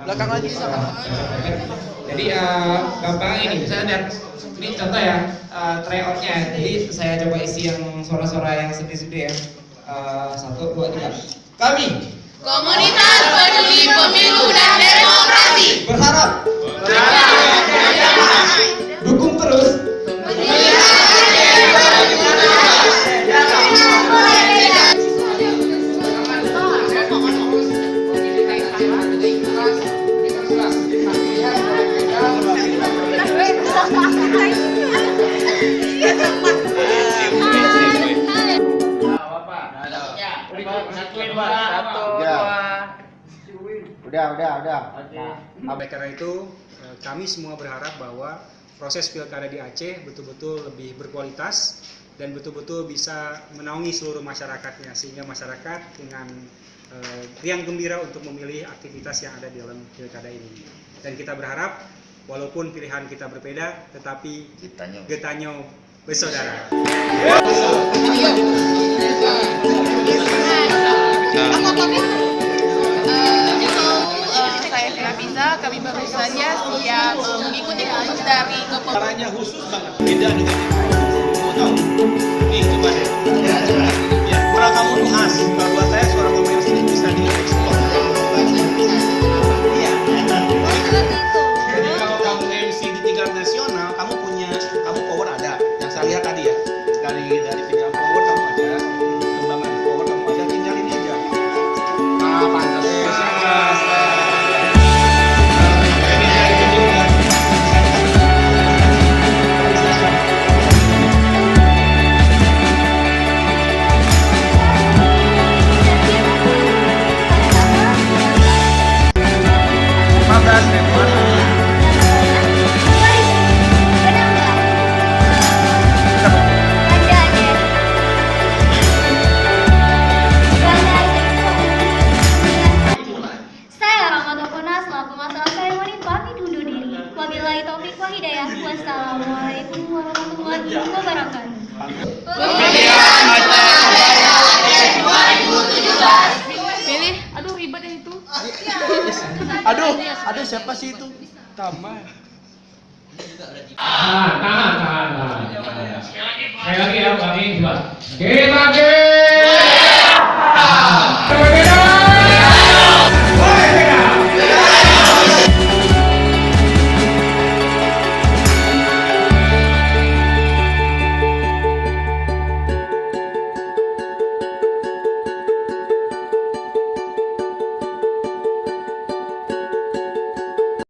Belakang lagi sama. Jadi gampang ini, misalnya lihat ini contoh ya tryoutnya. Jadi saya coba isi yang suara-suara yang sedih-sedih ya. 1, 2, 3. Kami Komunitas Peduli Pemilu dan Demokrasi berharap dukung terus Udah. Oleh karena itu, kami semua berharap bahwa proses pilkada di Aceh betul-betul lebih berkualitas dan betul-betul bisa menaungi seluruh masyarakatnya, sehingga masyarakat dengan riang gembira untuk memilih aktivitas yang ada di dalam pilkada ini. Dan kita berharap walaupun pilihan kita berbeda, tetapi Getanyo bersaudara. Saya Fiza, kami baru saja siap mengikuti kursus dari Caranya khusus banget. Beda dengan mau tahu? Nih coba deh. Ya, suara kamu tuh khas. Kalau buat saya suara kamu yang sini bisa diekspor. Iya. Jadi kalau kamu MC di tingkat nasional, kamu power ada. Yang saya lihat tadi ya. Dari tingkat power kamu ada, kembangan power kamu ada, tinggal ini aja. Pantas. Wassalamualaikum warahmatullahi wabarakatuh. Pilih, aduh ribet ya itu. Aduh siapa sih itu? Tambah. tahan. Sekali lagi ya, kami coba. Kita